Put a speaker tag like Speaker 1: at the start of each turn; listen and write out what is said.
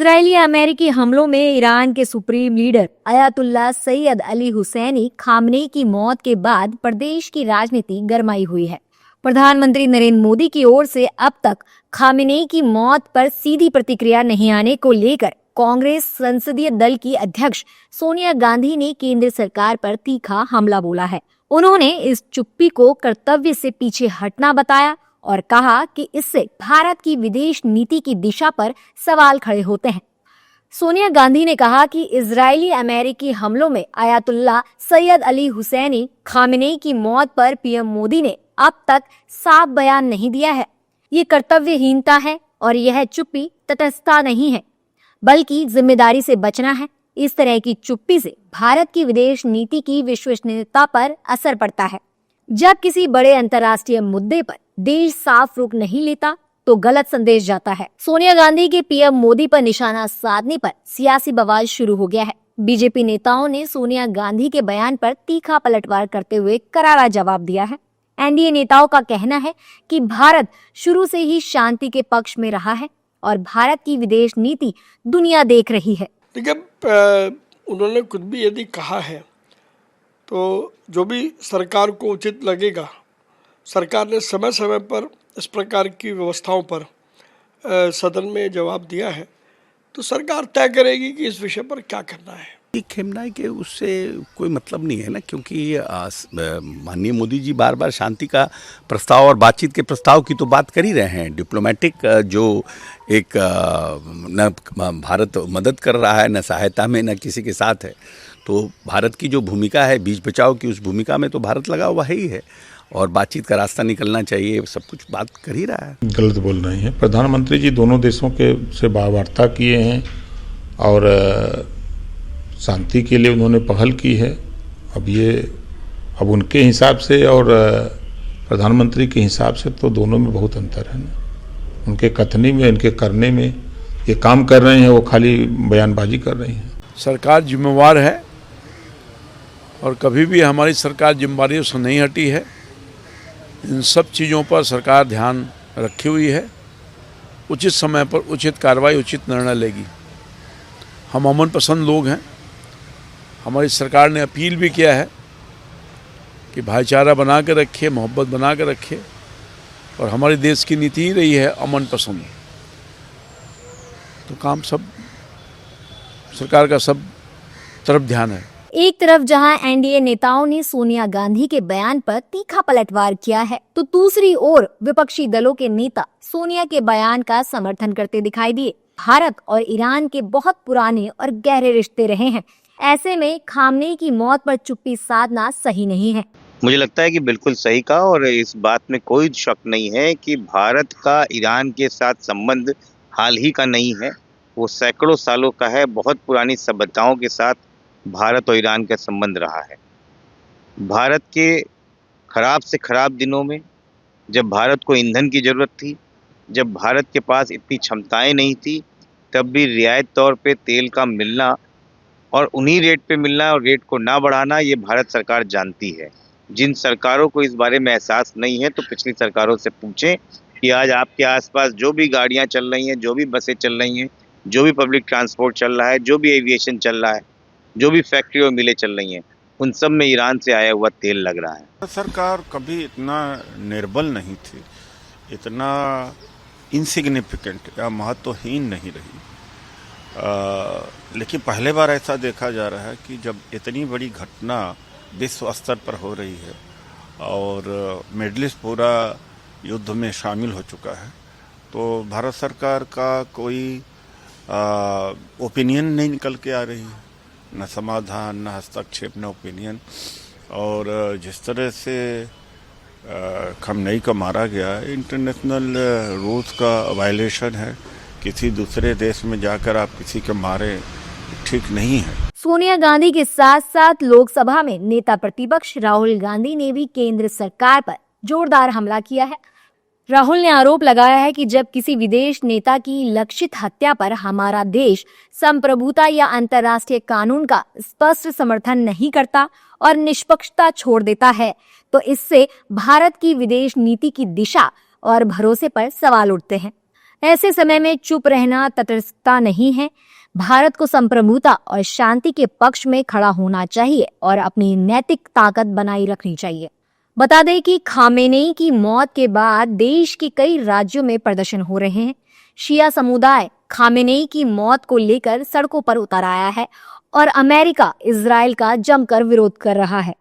Speaker 1: Israeli अमेरिकी हमलों में ईरान के supreme leader Ayatollah Sayyid Ali Hosseini Khamenei की मौत के बाद प्रदेश की राजनीति गरमाई हुई है। प्रधानमंत्री नरेंद्र मोदी की ओर से अब तक खामनेई की मौत पर सीधी प्रतिक्रिया नहीं आने को लेकर कांग्रेस संसदीय दल की अध्यक्ष सोनिया गांधी ने केंद्र सरकार पर तीखा हमला बोला है। उन्होंने इस चुप्पी को कर्तव्य से पीछे हटना बताया और कहा कि इससे भारत की विदेश नीति की दिशा पर सवाल खड़े होते हैं। सोनिया गांधी ने कहा कि इजरायली अमेरिकी हमलों में Ayatollah Sayyid Ali Hosseini Khamenei की मौत पर पीएम मोदी ने अब तक साफ बयान नहीं दिया है। ये कर्तव्यहीनता है और यह चुप्पी तटस्थता नहीं है, बल्कि जिम्मेदारी से बचना है। इस तरह की चुप्पी से भारत की विदेश नीति की विश्वसनीयता पर असर पड़ता है। जब किसी बड़े अंतर्राष्ट्रीय मुद्दे पर देश साफ रुख नहीं लेता तो गलत संदेश जाता है। सोनिया गांधी के पीएम मोदी पर निशाना साधने पर सियासी बवाल शुरू हो गया है। बीजेपी नेताओं ने सोनिया गांधी के बयान पर तीखा पलटवार करते हुए करारा जवाब दिया है। एनडीए नेताओं का कहना है कि भारत शुरू से ही शांति के पक्ष में रहा है और भारत की विदेश नीति दुनिया देख रही है।
Speaker 2: देखिए, उन्होंने कुछ भी यदि कहा है तो जो भी सरकार को उचित लगेगा, सरकार ने समय समय पर इस प्रकार की व्यवस्थाओं पर सदन में जवाब दिया है, तो सरकार तय करेगी कि इस विषय पर क्या करना है।
Speaker 3: खेमनाई के उससे कोई मतलब नहीं है ना, क्योंकि माननीय मोदी जी बार बार शांति का प्रस्ताव और बातचीत के प्रस्ताव की तो बात कर ही रहे हैं। डिप्लोमेटिक जो एक न भारत मदद कर रहा है, न सहायता में, न किसी के साथ है। तो भारत की जो भूमिका है बीच बचाव की, उस भूमिका में तो भारत लगा हुआ है ही है और बातचीत का रास्ता निकलना चाहिए, सब कुछ बात कर ही रहा है।
Speaker 4: गलत बोल रहे हैं। प्रधानमंत्री जी दोनों देशों के से वार्ता किए हैं और शांति के लिए उन्होंने पहल की है। अब उनके हिसाब से और प्रधानमंत्री के हिसाब से तो दोनों में बहुत अंतर है ना। उनके कथनी में, इनके करने में, ये काम कर रहे हैं, वो खाली बयानबाजी कर रहे हैं।
Speaker 5: सरकार जिम्मेवार है और कभी भी हमारी सरकार जिम्मेदारियों से नहीं हटी है। इन सब चीज़ों पर सरकार ध्यान रखी हुई है। उचित समय पर उचित कार्रवाई, उचित निर्णय लेगी। हम अमन पसंद लोग हैं। हमारी सरकार ने अपील भी किया है कि भाईचारा बना के रखिए, मोहब्बत बना के रखिए, और हमारे देश की नीति ही रही है अमन पसंद। तो काम सब सरकार का सब तरफ ध्यान है।
Speaker 1: एक तरफ जहां एनडीए नेताओं ने सोनिया गांधी के बयान पर तीखा पलटवार किया है, तो दूसरी ओर विपक्षी दलों के नेता सोनिया के बयान का समर्थन करते दिखाई दिए। भारत और ईरान के बहुत पुराने और गहरे रिश्ते रहे हैं। ऐसे में खामनेई की मौत पर चुप्पी साधना सही नहीं है।
Speaker 6: मुझे लगता है कि बिल्कुल सही कहा, और इस बात में कोई शक नहीं है कि भारत का ईरान के साथ संबंध हाल ही का नहीं है, वो सैकड़ों सालों का है। बहुत पुरानी सभ्यताओं के साथ भारत और ईरान का संबंध रहा है। भारत के खराब से खराब दिनों में, जब भारत को ईंधन की ज़रूरत थी, जब भारत के पास इतनी क्षमताएं नहीं थी, तब भी रियायत तौर पे तेल का मिलना और उन्हीं रेट पे मिलना और रेट को ना बढ़ाना, ये भारत सरकार जानती है। जिन सरकारों को इस बारे में एहसास नहीं है, तो पिछली सरकारों से पूछें कि आज आपके आसपास जो भी गाड़ियाँ चल रही हैं, जो भी बसें चल रही हैं, जो भी पब्लिक ट्रांसपोर्ट चल रहा है, जो भी एविएशन चल रहा है, जो भी फैक्ट्री और मिलें चल रही हैं, उन सब में ईरान से आया हुआ तेल लग रहा है।
Speaker 7: सरकार कभी इतना निर्बल नहीं थी, इतना इनसिग्निफिकेंट या महत्वहीन नहीं रही। लेकिन पहले बार ऐसा देखा जा रहा है कि जब इतनी बड़ी घटना विश्व स्तर पर हो रही है और मिडल ईस्ट पूरा युद्ध में शामिल हो चुका है, तो भारत सरकार का कोई ओपिनियन नहीं निकल के आ रही है, न समाधान, न हस्तक्षेप, न ओपिनियन। और जिस तरह से खामनेई को मारा गया है, इंटरनेशनल रूल्स का वायलेशन है। किसी दूसरे देश में जाकर आप किसी के मारे, ठीक नहीं है।
Speaker 1: सोनिया गांधी के साथ साथ लोकसभा में नेता प्रतिपक्ष राहुल गांधी ने भी केंद्र सरकार पर जोरदार हमला किया है। राहुल ने आरोप लगाया है कि जब किसी विदेश नेता की लक्षित हत्या पर हमारा देश संप्रभुता या अंतर्राष्ट्रीय कानून का स्पष्ट समर्थन नहीं करता और निष्पक्षता छोड़ देता है, तो इससे भारत की विदेश नीति की दिशा और भरोसे पर सवाल उठते हैं। ऐसे समय में चुप रहना तटस्थता नहीं है। भारत को संप्रभुता और शांति के पक्ष में खड़ा होना चाहिए और अपनी नैतिक ताकत बनाए रखनी चाहिए। बता दें कि खामेनेई की मौत के बाद देश के कई राज्यों में प्रदर्शन हो रहे हैं। शिया समुदाय खामेनेई की मौत को लेकर सड़कों पर उतर आया है और अमेरिका इजराइल का जमकर विरोध कर रहा है।